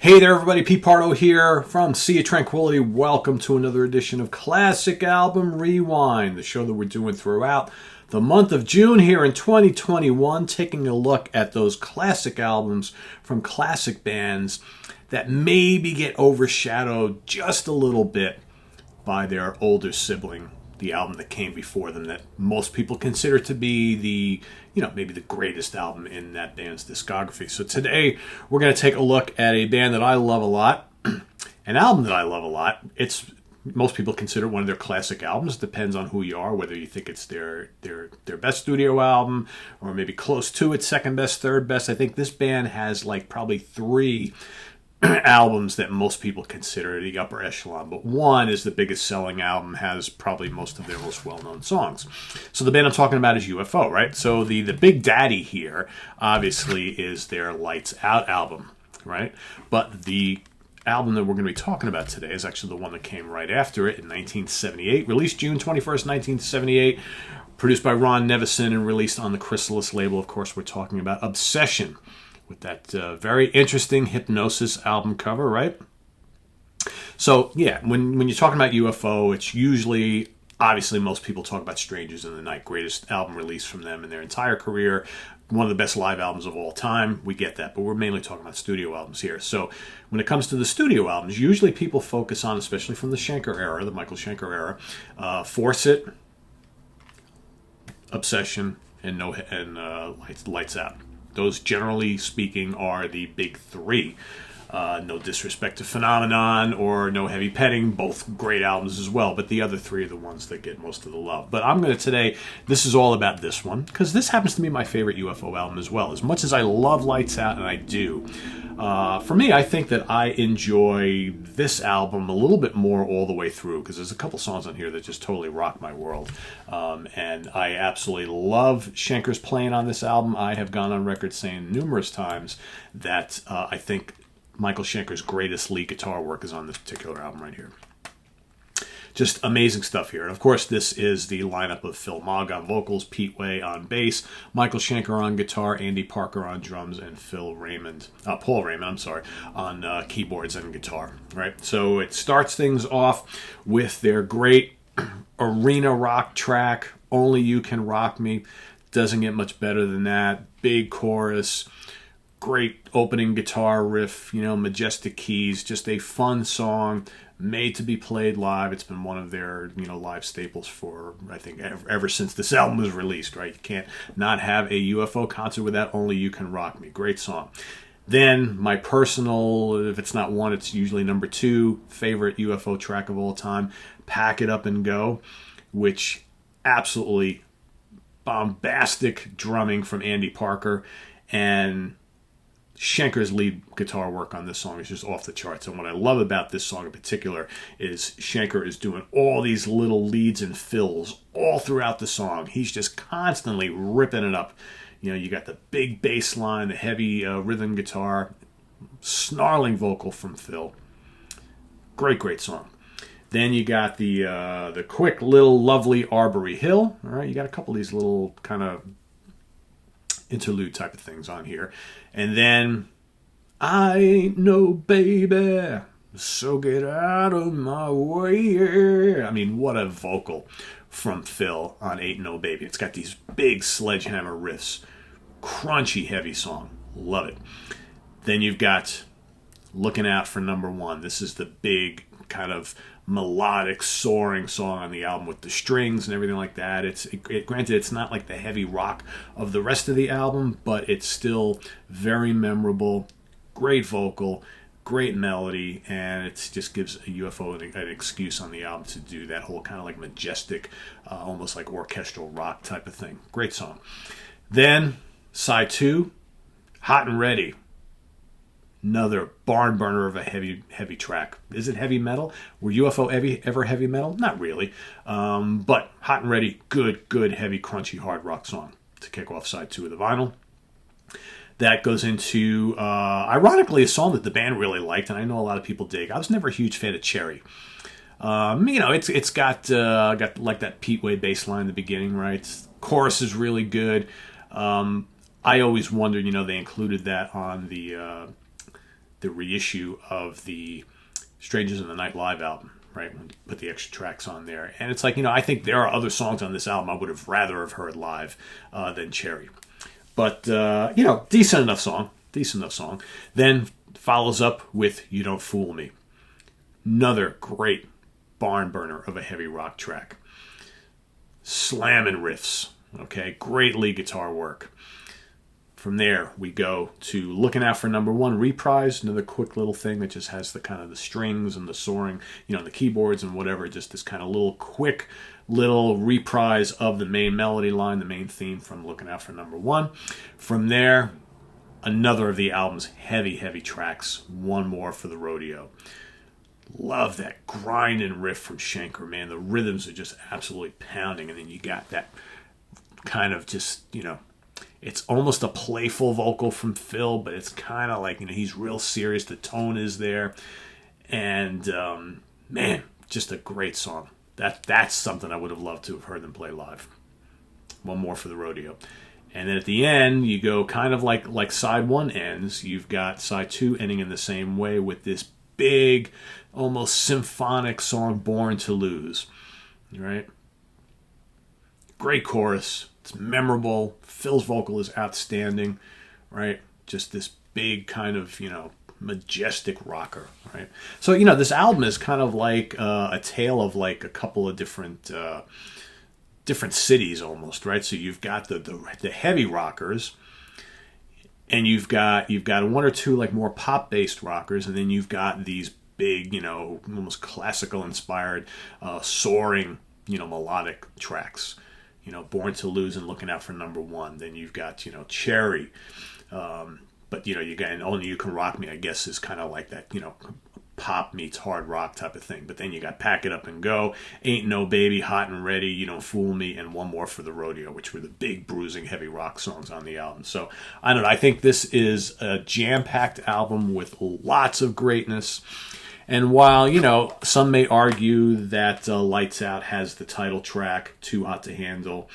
Hey there everybody, Pete Pardo here from Sea of Tranquility. Welcome to another edition of Classic Album Rewind, the show that we're doing throughout the month of June here in 2021, taking a look at those classic albums from classic bands that maybe get overshadowed just a little bit by their older sibling, the album that came before them that most people consider to be maybe the greatest album in that band's discography. So today we're going to take a look at a band that I love a lot, an album that I love a lot. Most people consider it one of their classic albums. Depends on who you are, whether you think it's their best studio album or maybe close to it, second best, third best. I think this band has like probably three albums that most people consider the upper echelon, but one is the biggest selling album, has probably most of their most well-known songs. So the band I'm talking about is UFO, right? So the big daddy here obviously is their Lights Out album, right? But the album that we're going to be talking about today is actually the one that came right after it in 1978, released June 21st, 1978, produced by Ron Nevison and released on the Chrysalis label. Of course, we're talking about Obsession, with that very interesting Hypnosis album cover, right? So, yeah, when you're talking about UFO, it's usually, obviously, most people talk about Strangers in the Night, greatest album release from them in their entire career, one of the best live albums of all time. We get that, but we're mainly talking about studio albums here. So, when it comes to the studio albums, usually people focus on, especially from the Schenker era, the Michael Schenker era, Force It, Obsession, and Lights Out. Those, generally speaking, are the big three. No disrespect to Phenomenon or No Heavy Petting, both great albums as well, but the other three are the ones that get most of the love. But I'm going to today, this is all about this one, because this happens to be my favorite UFO album as well. As much as I love Lights Out, and I do, for me, I think that I enjoy this album a little bit more all the way through, because there's a couple songs on here that just totally rock my world. And I absolutely love Schenker's playing on this album. I have gone on record saying numerous times that I think Michael Schenker's greatest lead guitar work is on this particular album right here. Just amazing stuff here. And of course, this is the lineup of Phil Mogg on vocals, Pete Way on bass, Michael Schenker on guitar, Andy Parker on drums, and Paul Raymond, on keyboards and guitar. Right. So it starts things off with their great arena rock track, Only You Can Rock Me. Doesn't get much better than that. Big chorus. Great opening guitar riff, majestic keys, just a fun song made to be played live. It's been one of their, live staples for, I think, ever since this album was released, right? You can't not have a UFO concert without Only You Can Rock Me. Great song. Then my personal, if it's not one, it's usually number two, favorite UFO track of all time, Pack It Up and Go, which absolutely bombastic drumming from Andy Parker, and Schenker's lead guitar work on this song is just off the charts. And what I love about this song in particular is Schenker is doing all these little leads and fills all throughout the song. He's just constantly ripping it up. You got the big bass line, the heavy rhythm guitar, snarling vocal from Phil. Great song. Then you got the quick little lovely Arbory Hill. All right, you got a couple of these little kind of interlude type of things on here. And then I ain't no baby, so get out of my way. I mean, what a vocal from Phil on Ain't No Baby. It's got these big sledgehammer riffs, crunchy heavy song. Love it. Then you've got Looking Out for Number One. This is the big kind of melodic, soaring song on the album with the strings and everything like that. Granted, it's not like the heavy rock of the rest of the album, but it's still very memorable. Great vocal, great melody, and it just gives a UFO an excuse on the album to do that whole kind of like majestic, almost like orchestral rock type of thing. Great song. Then, side two, Hot and Ready. Another barn burner of a heavy track. Is it heavy metal? Were UFO ever heavy metal? Not really. But Hot and Ready, good, heavy, crunchy, hard rock song to kick off side two of the vinyl. That goes into, ironically, a song that the band really liked, and I know a lot of people dig. I was never a huge fan of Cherry. It's got like that Pete Way bass line in the beginning, right? Chorus is really good. I always wondered, they included that on the the reissue of the Strangers in the Night live album, right? When you put the extra tracks on there. And it's like, I think there are other songs on this album I would have rather have heard live than Cherry. But, decent enough song. Then follows up with You Don't Fool Me. Another great barn burner of a heavy rock track. Slamming riffs, okay? Great lead guitar work. From there, we go to Looking Out for Number One, Reprise, another quick little thing that just has the kind of the strings and the soaring, the keyboards and whatever, just this kind of quick little reprise of the main melody line, the main theme from Looking Out for Number One. From there, another of the album's heavy, heavy tracks, One More for the Rodeo. Love that grinding riff from Schenker, man. The rhythms are just absolutely pounding, and then you got that kind of just, it's almost a playful vocal from Phil, but it's kind of like, he's real serious. The tone is there. And, man, just a great song. That's something I would have loved to have heard them play live. One More for the Rodeo. And then at the end, you go kind of like side one ends. You've got side two ending in the same way with this big, almost symphonic song, Born to Lose. Right? Great chorus. It's memorable. Phil's vocal is outstanding, right? Just this big kind of, majestic rocker, right? So, this album is kind of like a tale of like a couple of different cities almost, right? So you've got the heavy rockers, and you've got one or two like more pop-based rockers, and then you've got these big, almost classical inspired, soaring, melodic tracks. Born to Lose and Looking Out for Number One. Then you've got, Cherry. But, you got, and Only You Can Rock Me, I guess, is kind of like that, pop meets hard rock type of thing. But then you got Pack It Up and Go, Ain't No Baby, Hot and Ready, You Don't Fool Me, and One More for the Rodeo, which were the big, bruising, heavy rock songs on the album. So, I don't know. I think this is a jam-packed album with lots of greatness. And while, some may argue that Lights Out has the title track, Too Hot to Handle,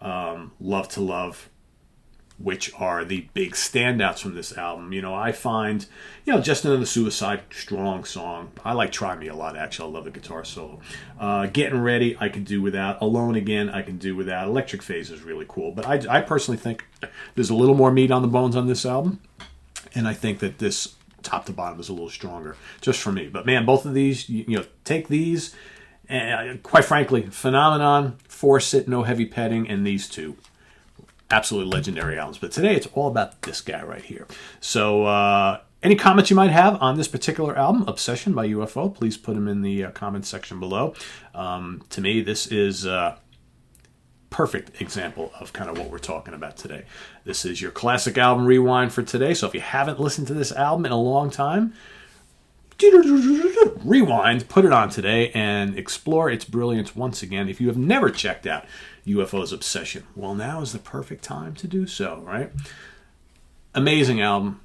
Love to Love, which are the big standouts from this album, I find, Just Another Suicide, strong song. I like Try Me a lot, actually. I love the guitar solo. Getting Ready, I can do without. Alone Again, I can do without. Electric Phase is really cool. But I personally think there's a little more meat on the bones on this album. And I think that this top to bottom is a little stronger, just for me. But man, both of these, take these, and quite frankly, Phenomenon, Force It, No Heavy Petting, and these two, absolutely legendary albums. But today it's all about this guy right here. So any comments you might have on this particular album, Obsession by UFO, please put them in the comments section below. To me, this is perfect example of kind of what we're talking about today. This is your classic album rewind for today. So if you haven't listened to this album in a long time, rewind, put it on today, and explore its brilliance once again. If you have never checked out UFO's Obsession, well, now is the perfect time to do so, right? Amazing album.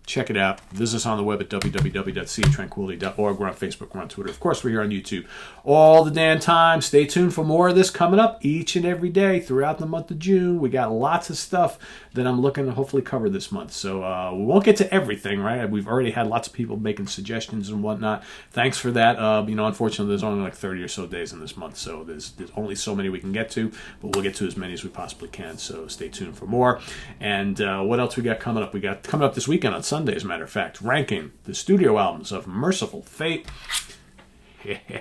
Check it out. Visit us on the web at www.seatranquility.org. We're on Facebook. We're on Twitter. Of course, we're here on YouTube all the damn time. Stay tuned for more of this coming up each and every day throughout the month of June. We got lots of stuff that I'm looking to hopefully cover this month. So we won't get to everything, right? We've already had lots of people making suggestions and whatnot. Thanks for that. Unfortunately, there's only like 30 or so days in this month, so there's only so many we can get to, but we'll get to as many as we possibly can. So stay tuned for more. And what else we got coming up? We got coming up this weekend on Sunday, as a matter of fact, ranking the studio albums of Merciful Fate.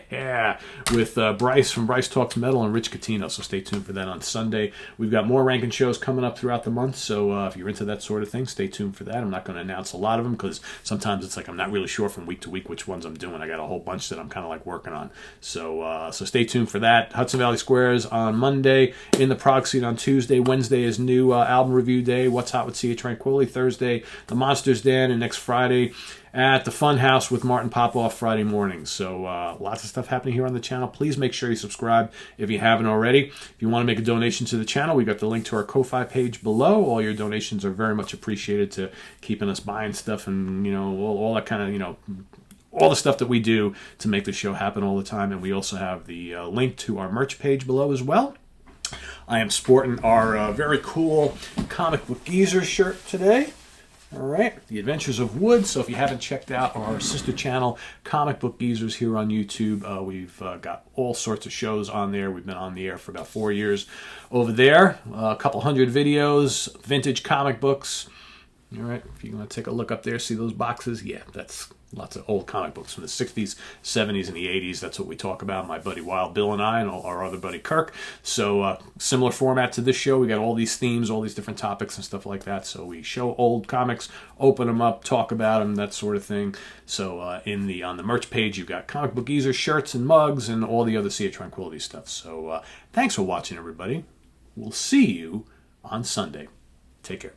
Yeah, with Bryce from Bryce Talks Metal and Rich Catino. So stay tuned for that on Sunday. We've got more ranking shows coming up throughout the month. So if you're into that sort of thing, stay tuned for that. I'm not going to announce a lot of them because sometimes it's like I'm not really sure from week to week which ones I'm doing. I got a whole bunch that I'm kind of like working on. So stay tuned for that. Hudson Valley Squares on Monday. In the Prog Scene on Tuesday. Wednesday is new album review day. What's Hot with Sea of Tranquility. Thursday, The Monsters Den. And next Friday at the Fun House with Martin Popoff Friday morning. So lots of stuff happening here on the channel. Please make sure you subscribe if you haven't already. If you want to make a donation to the channel, we got the link to our Ko-Fi page below. All your donations are very much appreciated to keeping us buying stuff and, all that kind of, all the stuff that we do to make the show happen all the time. And we also have the link to our merch page below as well. I am sporting our very cool Comic Book Geezer shirt today. All right, The Adventures of Wood. So if you haven't checked out our sister channel, Comic Book Geezers, here on YouTube, we've got all sorts of shows on there. We've been on the air for about 4 years over there. A couple hundred videos, vintage comic books. All right, if you want to take a look up there, see those boxes? Yeah, that's lots of old comic books from the 60s, 70s, and the 80s. That's what we talk about, my buddy Wild Bill and I, and our other buddy Kirk. So similar format to this show. We got all these themes, all these different topics and stuff like that. So we show old comics, open them up, talk about them, that sort of thing. So on the merch page, you've got Comic Book Geezer shirts and mugs and all the other Sea of Tranquility stuff. So thanks for watching, everybody. We'll see you on Sunday. Take care.